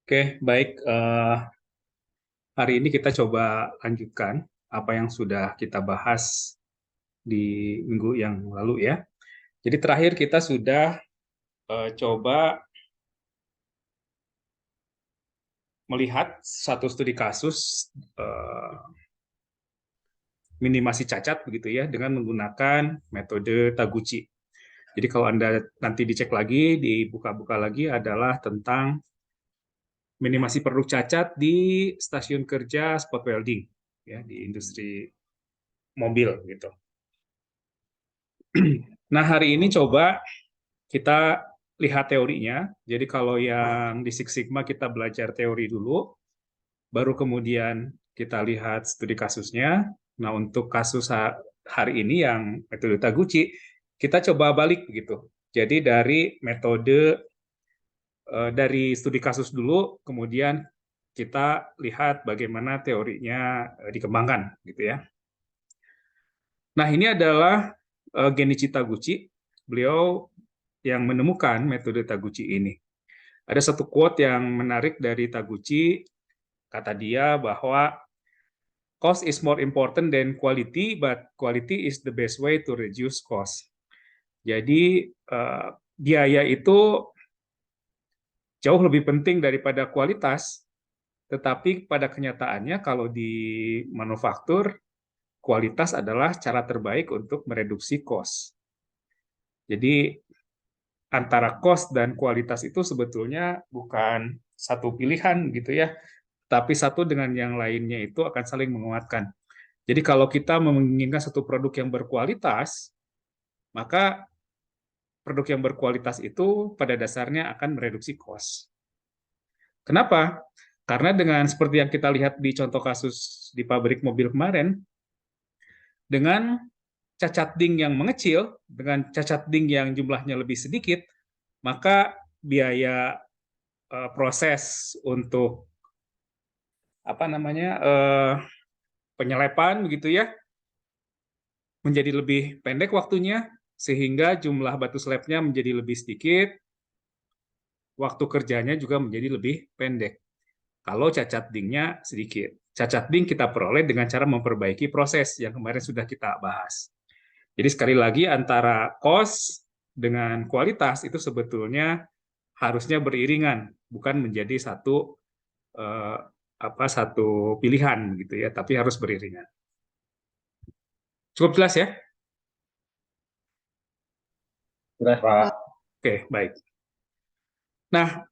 Oke, baik. Hari ini kita coba lanjutkan apa yang sudah kita bahas di minggu yang lalu ya. Jadi terakhir kita sudah coba melihat satu studi kasus eh, minimasi cacat begitu ya dengan menggunakan metode Taguchi. Jadi kalau Anda nanti dicek lagi, dibuka-buka lagi adalah tentang minimasi produk cacat di stasiun kerja spot welding ya di industri mobil gitu. Nah, hari ini coba kita lihat teorinya. Jadi kalau yang di Six Sigma kita belajar teori dulu, baru kemudian kita lihat studi kasusnya. Nah, untuk kasus hari ini yang metode Taguchi, kita coba balik begitu. Jadi dari metode dari studi kasus dulu, kemudian kita lihat bagaimana teorinya dikembangkan gitu ya. Nah, ini adalah Genichi Taguchi. Beliau yang menemukan metode Taguchi ini. Ada satu quote yang menarik dari Taguchi, kata dia bahwa cost is more important than quality, but quality is the best way to reduce cost. Jadi biaya itu jauh lebih penting daripada kualitas, tetapi pada kenyataannya kalau di manufaktur, kualitas adalah cara terbaik untuk mereduksi cost. Jadi antara cost dan kualitas itu sebetulnya bukan satu pilihan gitu ya, tapi satu dengan yang lainnya itu akan saling menguatkan. Jadi kalau kita menginginkan satu produk yang berkualitas, maka produk yang berkualitas itu pada dasarnya akan mereduksi cost. Kenapa? Karena dengan seperti yang kita lihat di contoh kasus di pabrik mobil kemarin, dengan cacat ding yang mengecil, dengan cacat ding yang jumlahnya lebih sedikit, maka biaya proses untuk apa namanya penyelepan begitu ya menjadi lebih pendek waktunya sehingga jumlah batu slabnya menjadi lebih sedikit, waktu kerjanya juga menjadi lebih pendek. Kalau cacat dingnya sedikit. Cacat ding kita peroleh dengan cara memperbaiki proses yang kemarin sudah kita bahas. Jadi sekali lagi antara cost dengan kualitas itu sebetulnya harusnya beriringan, bukan menjadi eh, satu pilihan gitu ya, tapi harus beriringan. Cukup jelas ya? Jelas, Pak. Oke, baik. Nah,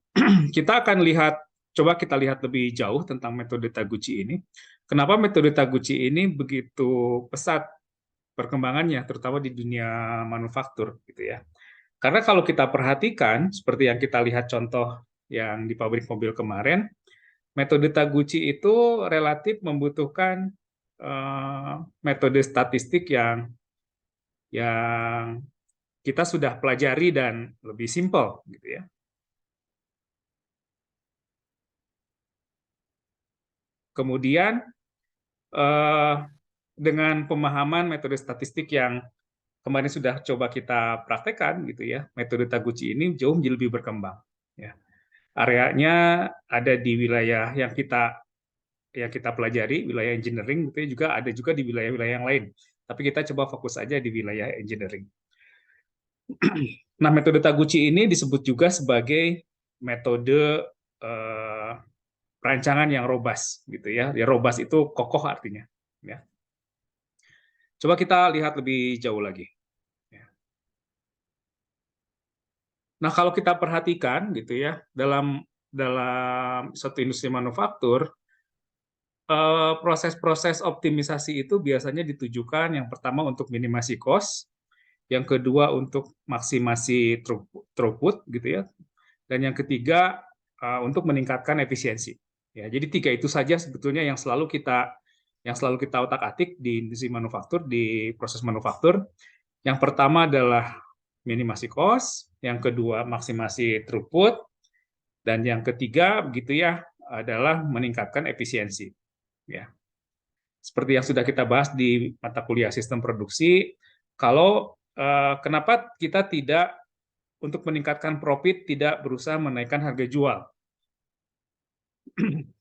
kita akan lihat, coba kita lihat lebih jauh tentang metode Taguchi ini. Kenapa metode Taguchi ini begitu pesat perkembangannya, terutama di dunia manufaktur, gitu ya. Karena kalau kita perhatikan, seperti yang kita lihat contoh yang di pabrik mobil kemarin, metode Taguchi itu relatif membutuhkan metode statistik yang kita sudah pelajari dan lebih simpel, gitu ya. Kemudian eh, dengan pemahaman metode statistik yang kemarin sudah coba kita praktekkan gitu ya, metode Taguchi ini jauh lebih berkembang. Ya. Areanya ada di wilayah yang kita pelajari, wilayah engineering, gitu ya, juga ada juga di wilayah-wilayah yang lain. Tapi kita coba fokus aja di wilayah engineering. Nah, metode Taguchi ini disebut juga sebagai metode eh, perancangan yang robust, gitu ya. Ya robust itu kokoh artinya. Ya. Coba kita lihat lebih jauh lagi. Ya. Nah, kalau kita perhatikan gitu ya, dalam dalam satu industri manufaktur, proses-proses optimisasi itu biasanya ditujukan yang pertama untuk minimasi cost, yang kedua untuk maksimasi throughput gitu ya, dan yang ketiga untuk meningkatkan efisiensi. Ya, jadi tiga itu saja sebetulnya yang selalu kita otak-atik di industri manufaktur, di proses manufaktur. Yang pertama adalah minimasi cost, yang kedua maksimasi throughput, dan yang ketiga begitu ya adalah meningkatkan efisiensi. Ya, seperti yang sudah kita bahas di mata kuliah sistem produksi, kalau kenapa kita tidak untuk meningkatkan profit tidak berusaha menaikkan harga jual.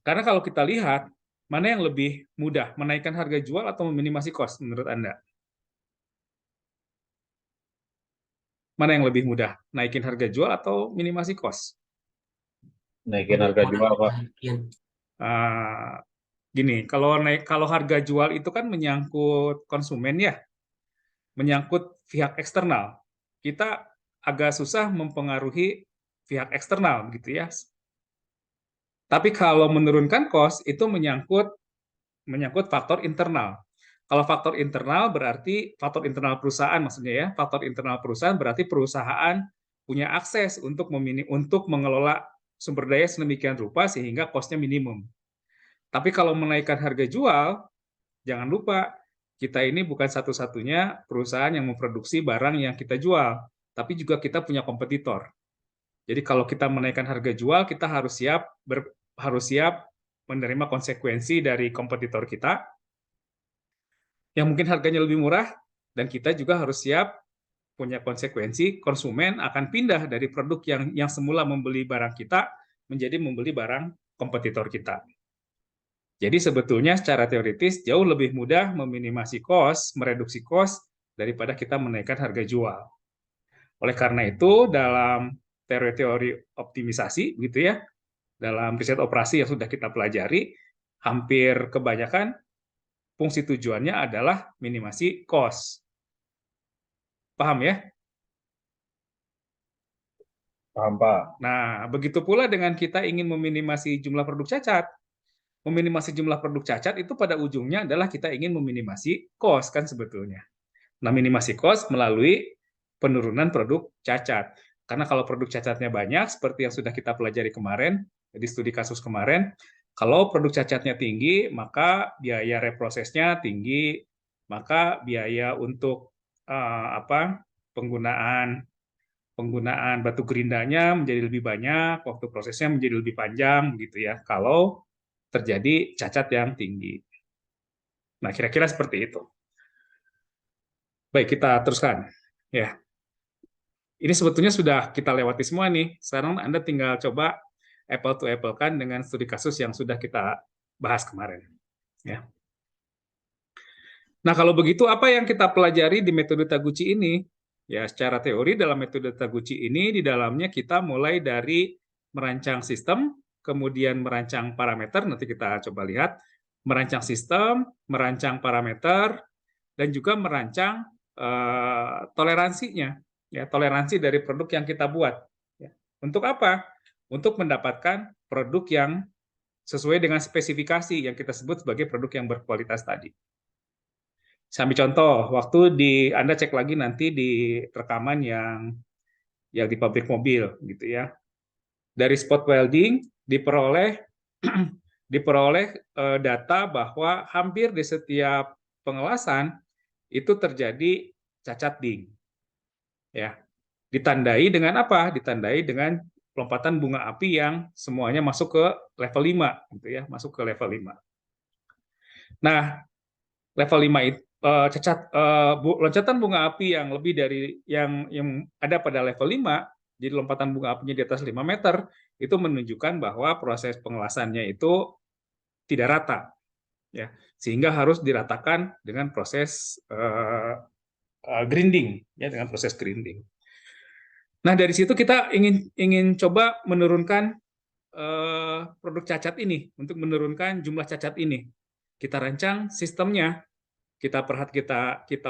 Karena kalau kita lihat, mana yang lebih mudah, menaikkan harga jual atau meminimasi cost menurut Anda? Mana yang lebih mudah, naikin harga jual atau minimasi cost? Naikin harga jual, Pak. Ah, gini, kalau harga jual itu kan menyangkut konsumen ya, menyangkut pihak eksternal. Kita agak susah mempengaruhi pihak eksternal gitu ya. Tapi kalau menurunkan cost itu menyangkut faktor internal. Kalau faktor internal berarti faktor internal perusahaan maksudnya ya. Faktor internal perusahaan berarti perusahaan punya akses untuk mengelola sumber daya sedemikian rupa sehingga cost-nya minimum. Tapi kalau menaikkan harga jual, jangan lupa kita ini bukan satu-satunya perusahaan yang memproduksi barang yang kita jual, tapi juga kita punya kompetitor. Jadi kalau kita menaikkan harga jual, kita harus siap menerima konsekuensi dari kompetitor kita yang mungkin harganya lebih murah, dan kita juga harus siap punya konsekuensi konsumen akan pindah dari produk yang semula membeli barang kita menjadi membeli barang kompetitor kita. Jadi sebetulnya secara teoritis jauh lebih mudah meminimasi cost, mereduksi cost daripada kita menaikkan harga jual. Oleh karena itu dalam teori-teori optimisasi gitu ya, dalam riset operasi yang sudah kita pelajari, hampir kebanyakan fungsi tujuannya adalah minimasi cost. Paham ya? Paham, Pak. Nah, begitu pula dengan kita ingin meminimasi jumlah produk cacat. Meminimasi jumlah produk cacat itu pada ujungnya adalah kita ingin meminimasi cost kan sebetulnya. Nah, minimasi cost melalui penurunan produk cacat. Karena kalau produk cacatnya banyak, seperti yang sudah kita pelajari kemarin, di studi kasus kemarin, kalau produk cacatnya tinggi, maka biaya reprosesnya tinggi, maka biaya untuk penggunaan penggunaan batu gerindanya menjadi lebih banyak, waktu prosesnya menjadi lebih panjang gitu ya, kalau terjadi cacat yang tinggi. Nah, kira-kira seperti itu. Baik, kita teruskan. Ya, ini sebetulnya sudah kita lewati semua nih. Sekarang Anda tinggal coba apple to apple kan dengan studi kasus yang sudah kita bahas kemarin. Ya. Nah, kalau begitu apa yang kita pelajari di metode Taguchi ini? Ya, secara teori dalam metode Taguchi ini di dalamnya kita mulai dari merancang sistem, kemudian merancang parameter, nanti kita coba lihat, merancang sistem, merancang parameter, dan juga merancang toleransinya, ya toleransi dari produk yang kita buat. Ya. Untuk apa? Untuk mendapatkan produk yang sesuai dengan spesifikasi yang kita sebut sebagai produk yang berkualitas tadi. Sambil contoh, waktu Anda cek lagi nanti di rekaman yang di pabrik mobil gitu ya. Dari spot welding diperoleh diperoleh data bahwa hampir di setiap pengelasan itu terjadi cacat ding. Ya. Ditandai dengan apa? Ditandai dengan lompatan bunga api yang semuanya masuk ke level 5 gitu ya, masuk ke level 5. Nah, level 5 itu loncatan bunga api yang lebih dari yang ada pada level 5, jadi lompatan bunga apinya di atas 5 meter, itu menunjukkan bahwa proses pengelasannya itu tidak rata, ya, sehingga harus diratakan dengan proses grinding, ya, dengan proses grinding. Nah, dari situ kita ingin coba menurunkan produk cacat ini, untuk menurunkan jumlah cacat ini. Kita rancang sistemnya, kita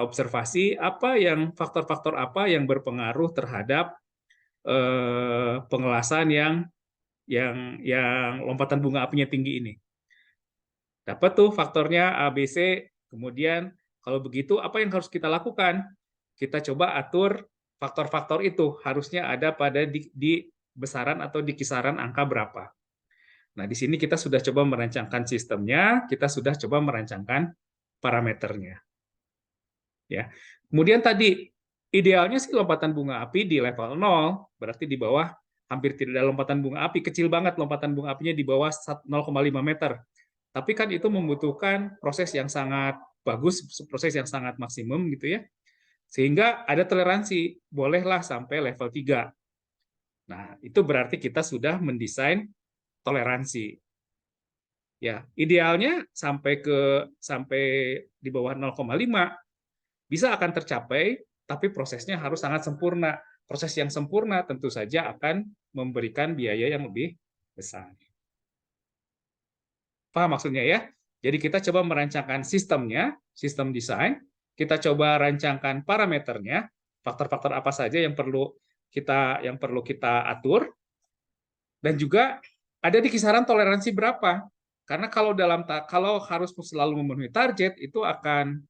observasi faktor-faktor apa yang berpengaruh terhadap pengelasan yang lompatan bunga apinya tinggi ini. Dapat tuh faktornya A, B, C. Kemudian kalau begitu apa yang harus kita lakukan? Kita coba atur faktor-faktor itu harusnya ada pada di besaran atau di kisaran angka berapa. Nah, di sini kita sudah coba merancangkan sistemnya, kita sudah coba merancangkan parameternya. Ya. Kemudian tadi idealnya sih lompatan bunga api di level 0, berarti di bawah hampir tidak ada lompatan bunga api, kecil banget lompatan bunga apinya di bawah 0,5 meter. Tapi kan itu membutuhkan proses yang sangat bagus, proses yang sangat maksimum gitu ya. Sehingga ada toleransi, bolehlah sampai level 3. Nah, itu berarti kita sudah mendesain toleransi. Ya, idealnya sampai di bawah 0,5 bisa akan tercapai, tapi prosesnya harus sangat sempurna. Proses yang sempurna tentu saja akan memberikan biaya yang lebih besar. Paham maksudnya ya? Jadi kita coba merancangkan sistemnya, sistem desain, kita coba rancangkan parameternya, faktor-faktor apa saja yang perlu kita atur, dan juga ada di kisaran toleransi berapa. Karena kalau harus selalu memenuhi target itu akan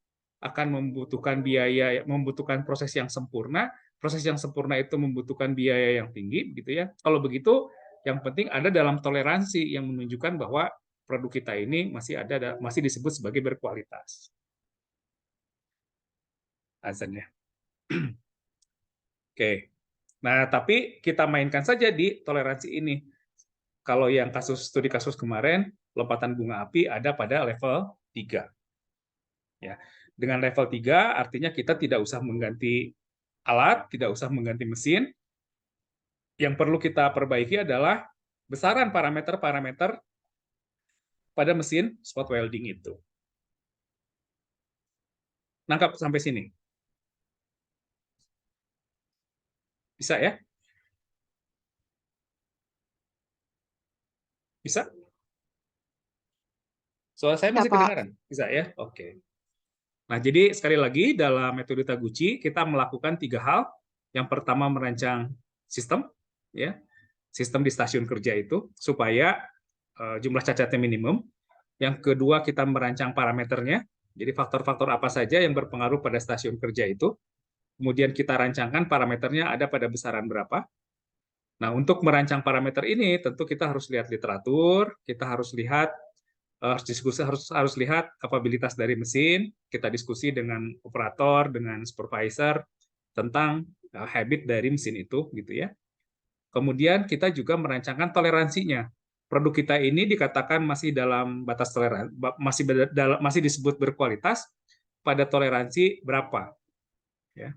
membutuhkan biaya, membutuhkan proses yang sempurna. Proses yang sempurna itu membutuhkan biaya yang tinggi, gitu ya. Kalau begitu, yang penting ada dalam toleransi yang menunjukkan bahwa produk kita ini masih disebut sebagai berkualitas. Azannya. Oke. Nah, tapi kita mainkan saja di toleransi ini. Kalau yang studi kasus kemarin, lompatan bunga api ada pada level 3. Ya. Dengan level 3 artinya kita tidak usah mengganti alat, tidak usah mengganti mesin. Yang perlu kita perbaiki adalah besaran parameter-parameter pada mesin spot welding itu. Nangkap sampai sini? Bisa ya? Bisa? Suara saya Ya, masih Pak. kedengaran? Bisa ya? Oke. Nah, jadi sekali lagi dalam metode Taguchi kita melakukan 3 hal. Yang pertama merancang sistem, ya, sistem di stasiun kerja itu supaya jumlah cacatnya minimum. Yang kedua kita merancang parameternya, jadi faktor-faktor apa saja yang berpengaruh pada stasiun kerja itu. Kemudian kita rancangkan parameternya ada pada besaran berapa. Nah, untuk merancang parameter ini tentu kita harus lihat literatur, kita harus lihat harus lihat kapabilitas dari mesin, kita diskusi dengan operator, dengan supervisor tentang habit dari mesin itu, gitu ya. Kemudian kita juga merancangkan toleransinya. Produk kita ini dikatakan masih dalam batas toleransi, masih disebut berkualitas pada toleransi berapa, ya.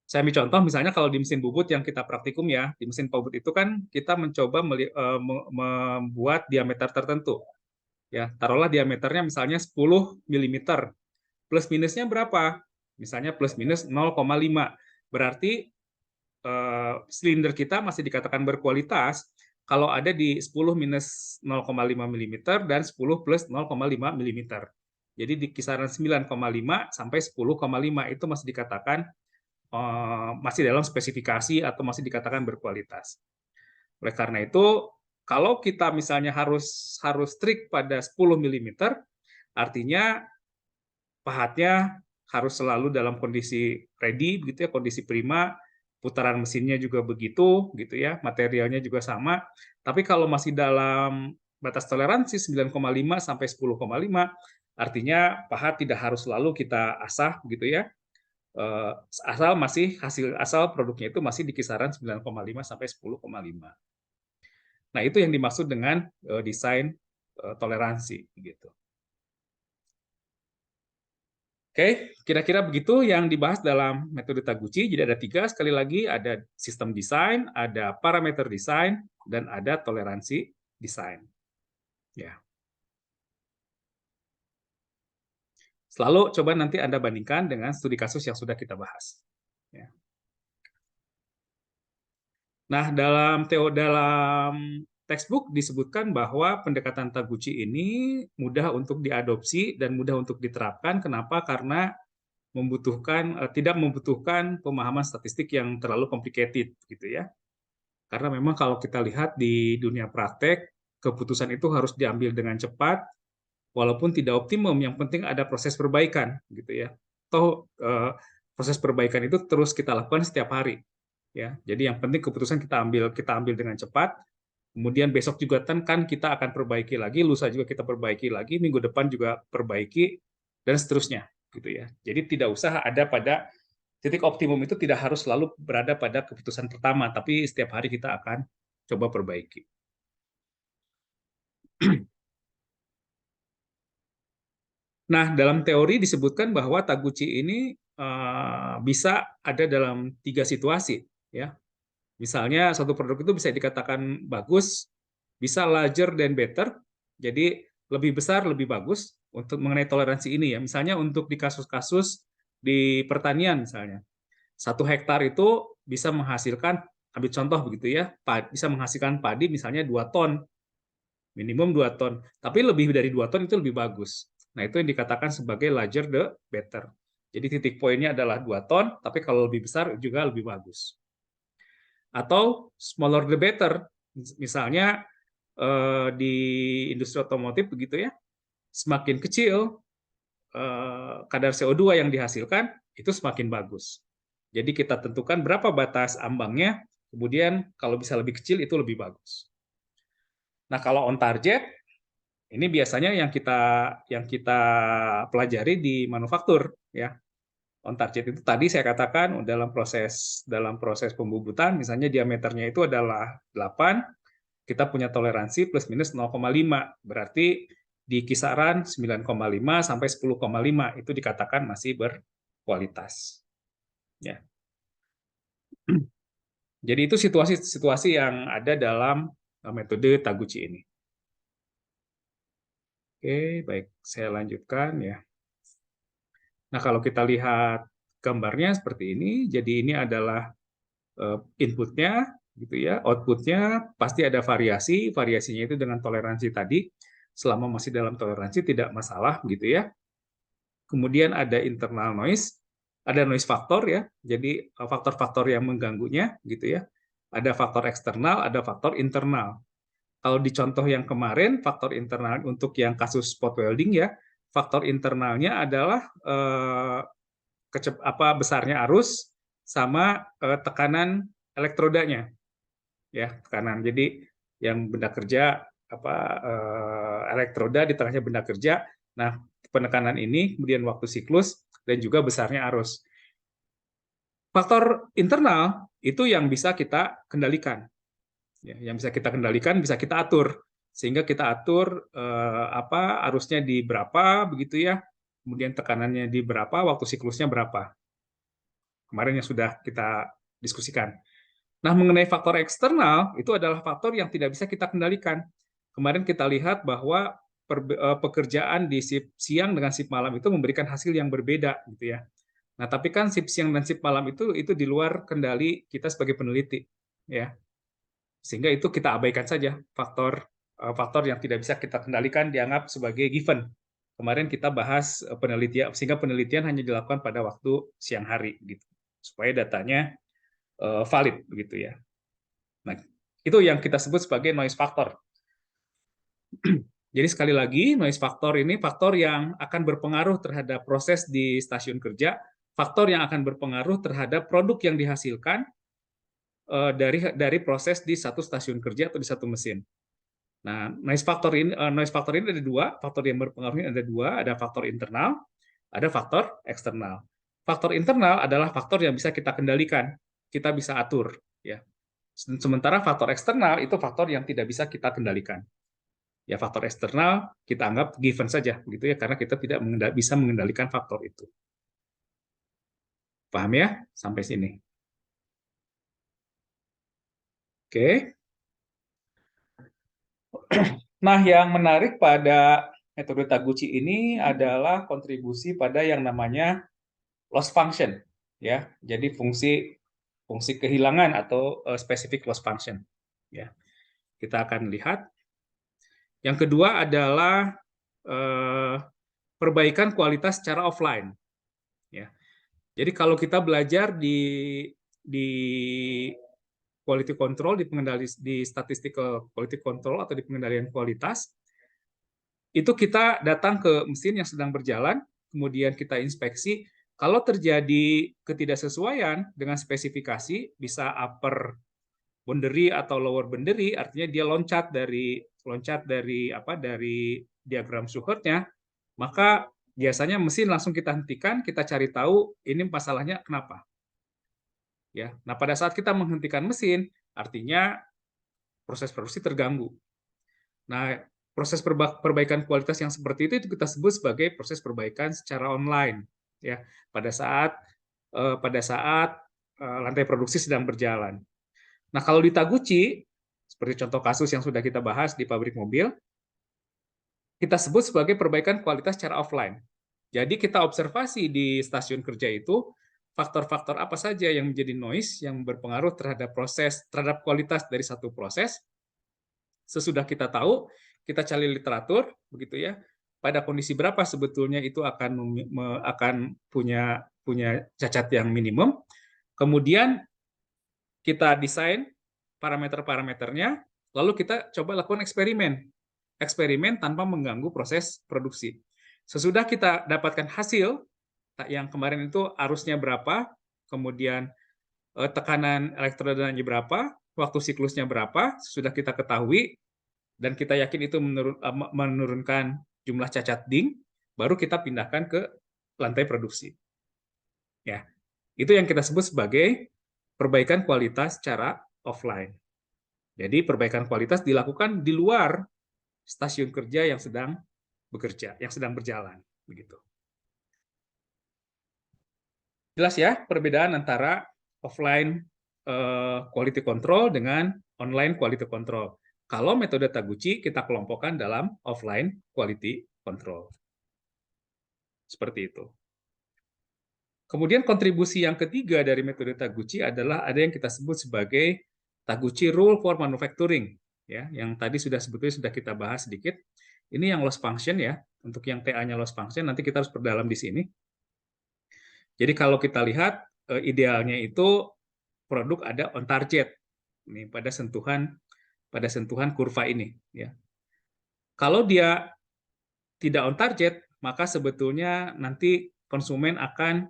Saya ambil contoh misalnya kalau di mesin bubut yang kita praktikum ya, di mesin bubut itu kan kita mencoba membuat diameter tertentu. Ya, taruhlah diameternya misalnya 10 mm. Plus minusnya berapa? Misalnya plus minus 0,5. Berarti silinder kita masih dikatakan berkualitas kalau ada di 10 minus 0,5 mm dan 10 plus 0,5 mm. Jadi di kisaran 9,5 sampai 10,5 itu masih dikatakan masih dalam spesifikasi atau masih dikatakan berkualitas. Oleh karena itu, kalau kita misalnya harus strict pada 10 mm, artinya pahatnya harus selalu dalam kondisi ready, begitu ya, kondisi prima, putaran mesinnya juga begitu, gitu ya, materialnya juga sama. Tapi kalau masih dalam batas toleransi 9,5 sampai 10,5, artinya pahat tidak harus selalu kita asah, gitu ya, asal produknya itu masih di kisaran 9,5 sampai 10,5. Nah, itu yang dimaksud dengan desain toleransi gitu. Oke, kira-kira begitu yang dibahas dalam metode Taguchi. Jadi ada 3, sekali lagi ada sistem desain, ada parameter desain, dan ada toleransi desain. Ya. Selalu coba nanti Anda bandingkan dengan studi kasus yang sudah kita bahas. Ya. Nah, dalam textbook disebutkan bahwa pendekatan Taguchi ini mudah untuk diadopsi dan mudah untuk diterapkan. Kenapa? Karena tidak membutuhkan pemahaman statistik yang terlalu complicated, gitu ya. Karena memang kalau kita lihat di dunia praktek, keputusan itu harus diambil dengan cepat, walaupun tidak optimum. Yang penting ada proses perbaikan, gitu ya. Toh proses perbaikan itu terus kita lakukan setiap hari. Ya, jadi yang penting keputusan kita ambil dengan cepat. Kemudian besok juga kan kita akan perbaiki lagi, lusa juga kita perbaiki lagi, minggu depan juga perbaiki, dan seterusnya, gitu ya. Jadi tidak usah ada pada titik optimum itu tidak harus selalu berada pada keputusan pertama, tapi setiap hari kita akan coba perbaiki. Nah, dalam teori disebutkan bahwa Taguchi ini bisa ada dalam 3 situasi, ya. Misalnya suatu produk itu bisa dikatakan bagus, bisa larger than better, Jadi lebih besar, lebih bagus untuk mengenai toleransi ini ya. Misalnya untuk di kasus-kasus di pertanian misalnya. 1 hektar itu bisa menghasilkan, ambil contoh begitu ya, bisa menghasilkan padi misalnya 2 ton, minimum 2 ton. Tapi lebih dari 2 ton itu lebih bagus. Nah, itu yang dikatakan sebagai larger the better. Jadi titik poinnya adalah 2 ton, tapi kalau lebih besar juga lebih bagus. Atau smaller the better. Misalnya di industri otomotif begitu ya, semakin kecil kadar CO2 yang dihasilkan itu semakin bagus. Jadi kita tentukan berapa batas ambangnya, kemudian kalau bisa lebih kecil itu lebih bagus. Nah, kalau on target ini biasanya yang kita pelajari di manufaktur ya. On target itu tadi saya katakan dalam proses pembubutan misalnya diameternya itu adalah 8, kita punya toleransi plus minus 0,5. Berarti di kisaran 9,5 sampai 10,5 itu dikatakan masih berkualitas. Ya. Jadi itu situasi-situasi yang ada dalam metode Taguchi ini. Oke, baik, saya lanjutkan ya. Nah, kalau kita lihat gambarnya seperti ini, jadi ini adalah inputnya, gitu ya, outputnya pasti ada variasi, variasinya itu dengan toleransi tadi, selama masih dalam toleransi tidak masalah, gitu ya. Kemudian ada internal noise, ada noise factor ya, jadi faktor-faktor yang mengganggunya, gitu ya. Ada faktor eksternal, ada faktor internal. Kalau di contoh yang kemarin, faktor internal untuk yang kasus spot welding ya, faktor internalnya adalah besarnya arus sama tekanan elektrodanya, ya tekanan. Jadi yang benda kerja elektroda di tengahnya benda kerja. Nah, penekanan ini kemudian waktu siklus dan juga besarnya arus. Faktor internal itu yang bisa kita kendalikan. Ya, yang bisa kita kendalikan, bisa kita atur, sehingga kita atur arusnya di berapa begitu ya, kemudian tekanannya di berapa, waktu siklusnya berapa. Kemarin yang sudah kita diskusikan. Nah, mengenai faktor eksternal itu adalah faktor yang tidak bisa kita kendalikan. Kemarin kita lihat bahwa pekerjaan di shift siang dengan shift malam itu memberikan hasil yang berbeda gitu ya. Nah, tapi kan shift siang dan shift malam itu di luar kendali kita sebagai peneliti ya. Sehingga itu kita abaikan saja faktor yang tidak bisa kita kendalikan dianggap sebagai given. Kemarin kita bahas penelitian sehingga penelitian hanya dilakukan pada waktu siang hari gitu. Supaya datanya valid begitu ya. Nah, itu yang kita sebut sebagai noise factor. Jadi sekali lagi, noise factor ini faktor yang akan berpengaruh terhadap proses di stasiun kerja, faktor yang akan berpengaruh terhadap produk yang dihasilkan dari proses di satu stasiun kerja atau di satu mesin. Nah, noise factor ini ada dua, faktor yang berpengaruh ini ada dua, ada faktor internal, ada faktor eksternal. Faktor internal adalah faktor yang bisa kita kendalikan, kita bisa atur, ya. Sementara faktor eksternal itu faktor yang tidak bisa kita kendalikan. Ya, faktor eksternal kita anggap given saja, begitu ya, karena kita tidak bisa mengendalikan faktor itu. Paham ya? Sampai sini. Oke. Nah, yang menarik pada metode Taguchi ini adalah kontribusi pada yang namanya loss function, ya. Jadi fungsi kehilangan atau specific loss function, ya. Kita akan lihat. Yang kedua adalah perbaikan kualitas secara offline, ya. Jadi kalau kita belajar di quality control, di statistical quality control atau di pengendalian kualitas, itu kita datang ke mesin yang sedang berjalan, kemudian kita inspeksi. Kalau terjadi ketidaksesuaian dengan spesifikasi, bisa upper boundary atau lower boundary, artinya dia loncat dari diagram Schuhart-nya, maka biasanya mesin langsung kita hentikan, kita cari tahu ini masalahnya kenapa. Ya, nah pada saat kita menghentikan mesin, artinya proses produksi terganggu. Nah, proses perbaikan kualitas yang seperti itu kita sebut sebagai proses perbaikan secara online. Ya, pada saat lantai produksi sedang berjalan. Nah, kalau di Taguchi, seperti contoh kasus yang sudah kita bahas di pabrik mobil, kita sebut sebagai perbaikan kualitas secara offline. Jadi kita observasi di stasiun kerja itu faktor-faktor apa saja yang menjadi noise yang berpengaruh terhadap proses, terhadap kualitas dari satu proses. Sesudah kita tahu, kita cari literatur, begitu ya. Pada kondisi berapa sebetulnya itu akan punya cacat yang minimum. Kemudian kita desain parameter-parameternya, lalu kita coba lakukan eksperimen. Eksperimen tanpa mengganggu proses produksi. Sesudah kita dapatkan hasil, yang kemarin itu arusnya berapa, kemudian tekanan elektrodinamikanya berapa, waktu siklusnya berapa, sudah kita ketahui, dan kita yakin itu menurunkan jumlah cacat ding, baru kita pindahkan ke lantai produksi. Ya, itu yang kita sebut sebagai perbaikan kualitas secara offline. Jadi perbaikan kualitas dilakukan di luar stasiun kerja yang sedang bekerja, yang sedang berjalan, begitu. Jelas ya perbedaan antara offline quality control dengan online quality control. Kalau metode Taguchi kita kelompokkan dalam offline quality control. Seperti itu. Kemudian kontribusi yang ketiga dari metode Taguchi adalah ada yang kita sebut sebagai Taguchi Rule for Manufacturing, ya, yang tadi sebetulnya sudah kita bahas sedikit. Ini yang loss function ya. Untuk yang TA-nya loss function nanti kita harus perdalam di sini. Jadi kalau kita lihat idealnya itu produk ada on target ini pada sentuhan kurva ini ya. Kalau dia tidak on target, maka sebetulnya nanti konsumen akan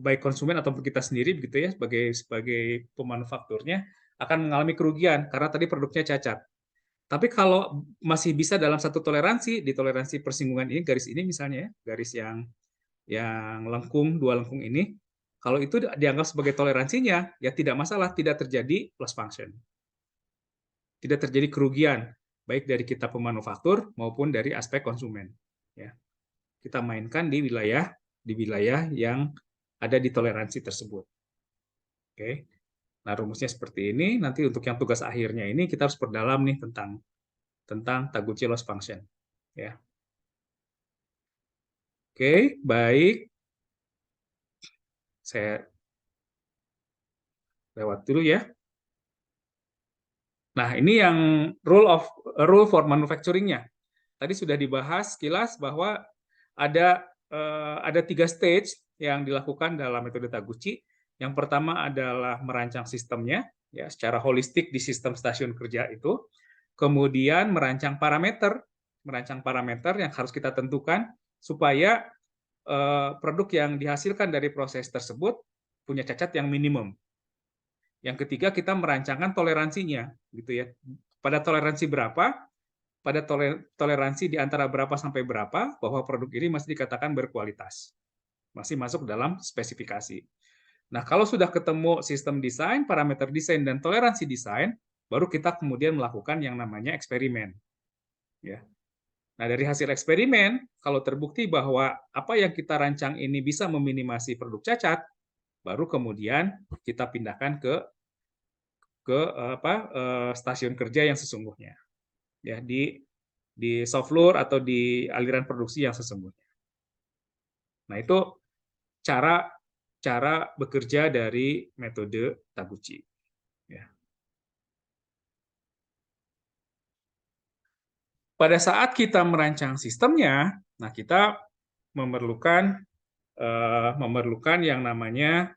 baik konsumen ataupun kita sendiri begitu ya sebagai pemanufakturnya akan mengalami kerugian karena tadi produknya cacat. Tapi kalau masih bisa dalam satu toleransi, di toleransi persinggungan ini, garis ini misalnya ya, garis yang lengkung, dua lengkung ini, kalau itu dianggap sebagai toleransinya, ya tidak masalah, tidak terjadi loss function. Tidak terjadi kerugian, baik dari kita pemanufaktur maupun dari aspek konsumen. Ya. Kita mainkan di wilayah yang ada di toleransi tersebut. Oke. Nah, rumusnya seperti ini. Nanti untuk yang tugas akhirnya ini kita harus perdalam nih tentang Taguchi loss function. Ya. Oke, baik. Saya lewat dulu ya. Nah, ini yang rule for manufacturing-nya. Tadi sudah dibahas sekilas bahwa ada 3 stage yang dilakukan dalam metode Taguchi. Yang pertama adalah merancang sistemnya ya secara holistik di sistem stasiun kerja itu. Kemudian merancang parameter yang harus kita tentukan supaya produk yang dihasilkan dari proses tersebut punya cacat yang minimum. Yang ketiga, kita merancangkan toleransinya, gitu ya. Pada toleransi berapa? Pada toleransi di antara berapa sampai berapa bahwa produk ini masih dikatakan berkualitas, masih masuk dalam spesifikasi. Nah, kalau sudah ketemu sistem desain, parameter desain, dan toleransi desain, baru kita kemudian melakukan yang namanya eksperimen. Ya. Nah, dari hasil eksperimen, kalau terbukti bahwa apa yang kita rancang ini bisa meminimasi produk cacat, baru kemudian kita pindahkan ke stasiun kerja yang sesungguhnya, ya di shop floor atau di aliran produksi yang sesungguhnya. Nah, itu cara bekerja dari metode Taguchi. Ya. Pada saat kita merancang sistemnya, nah kita memerlukan yang namanya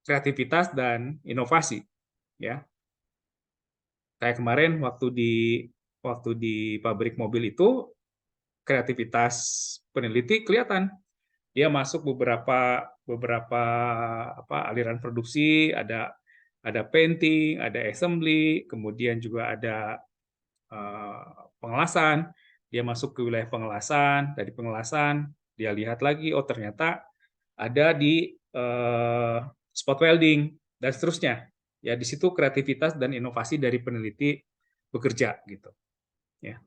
kreativitas dan inovasi. Ya, kayak kemarin waktu di pabrik mobil itu kreativitas peneliti kelihatan. Dia masuk beberapa aliran produksi, ada painting, ada assembly, kemudian juga ada pengelasan. Dia masuk ke wilayah pengelasan, dari pengelasan dia lihat lagi, oh ternyata ada di spot welding dan seterusnya. Ya, di situ kreativitas dan inovasi dari peneliti bekerja gitu. Ya.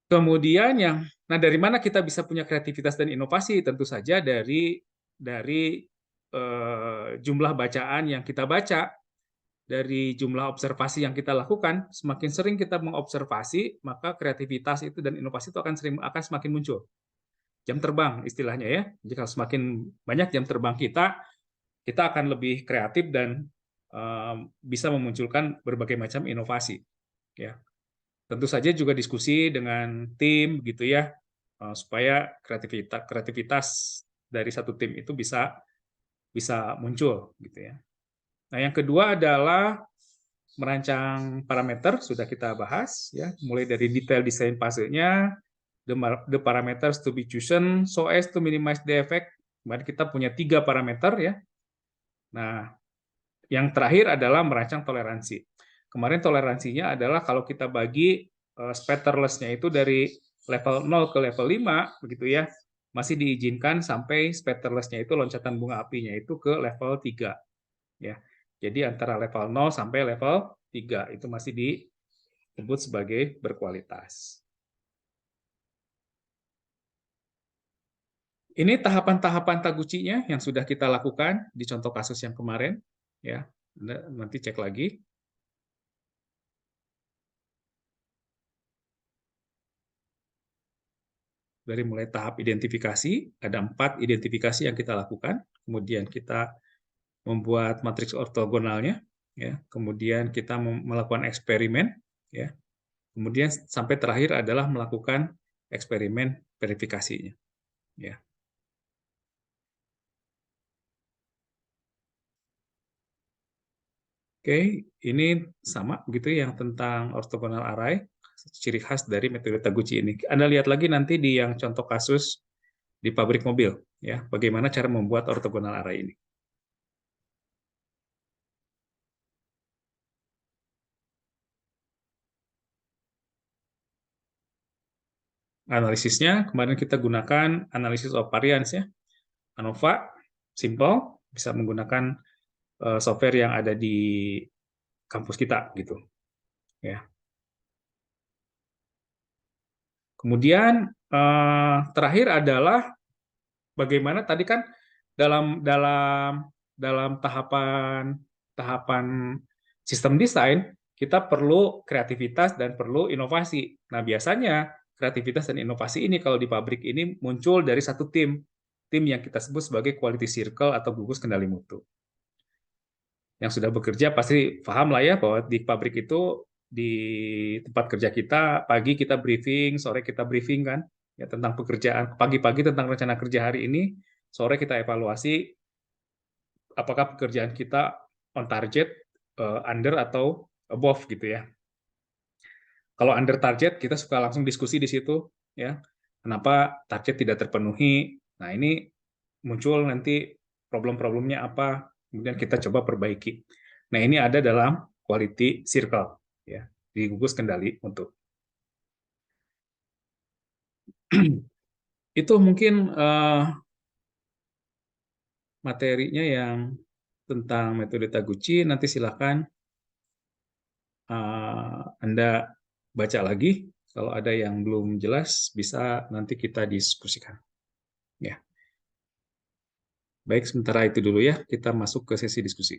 Kemudian dari mana kita bisa punya kreativitas dan inovasi? Tentu saja dari jumlah bacaan yang kita baca. dari jumlah observasi yang kita lakukan, semakin sering kita mengobservasi, maka kreativitas itu dan inovasi itu akan semakin muncul. Jam terbang istilahnya ya. Jika semakin banyak jam terbang kita akan lebih kreatif dan bisa memunculkan berbagai macam inovasi. Ya, tentu saja juga diskusi dengan tim gitu ya, supaya kreativitas dari satu tim itu bisa bisa muncul gitu ya. Nah, yang kedua adalah merancang parameter, sudah kita bahas ya, mulai dari detail desain fasenya, the parameters to be chosen so as to minimize the effect. Kemarin kita punya 3 parameter ya. Nah, yang terakhir adalah merancang toleransi. Kemarin toleransinya adalah kalau kita bagi spatterless-nya itu dari level 0 ke level 5 begitu ya, masih diizinkan sampai spatterless-nya itu loncatan bunga apinya itu ke level 3 ya. Jadi antara level 0 sampai level 3 itu masih disebut sebagai berkualitas. Ini tahapan-tahapan Taguchi-nya yang sudah kita lakukan di contoh kasus yang kemarin ya. Nanti cek lagi. Dari mulai tahap identifikasi, ada 4 identifikasi yang kita lakukan, kemudian kita membuat matriks ortogonalnya, ya, kemudian kita melakukan eksperimen, ya, kemudian sampai terakhir adalah melakukan eksperimen verifikasinya. Ya. Oke, ini sama begitu yang tentang orthogonal array, ciri khas dari metode Taguchi ini. Anda lihat lagi nanti di yang contoh kasus di pabrik mobil, ya, bagaimana cara membuat orthogonal array ini. Analisisnya kemarin kita gunakan analisis of variance ya, ANOVA, simple, bisa menggunakan software yang ada di kampus kita gitu, ya. Kemudian terakhir adalah bagaimana tadi kan dalam dalam dalam tahapan tahapan sistem desain kita perlu kreativitas dan perlu inovasi. Nah, biasanya kreativitas dan inovasi ini kalau di pabrik ini muncul dari satu tim yang kita sebut sebagai quality circle atau gugus kendali mutu. Yang sudah bekerja pasti paham lah ya bahwa di pabrik itu di tempat kerja kita pagi kita briefing, sore kita briefing kan ya tentang pekerjaan, pagi-pagi tentang rencana kerja hari ini, sore kita evaluasi apakah pekerjaan kita on target, under atau above gitu ya. Kalau under target kita suka langsung diskusi di situ ya. Kenapa target tidak terpenuhi? Nah, ini muncul nanti problem-problemnya apa, kemudian kita coba perbaiki. Nah, ini ada dalam quality circle ya, di gugus kendali untuk itu mungkin materinya yang tentang metode Taguchi. Nanti silakan Anda baca lagi. Kalau ada yang belum jelas, bisa nanti kita diskusikan. Ya. Baik, sementara itu dulu ya. Kita masuk ke sesi diskusi.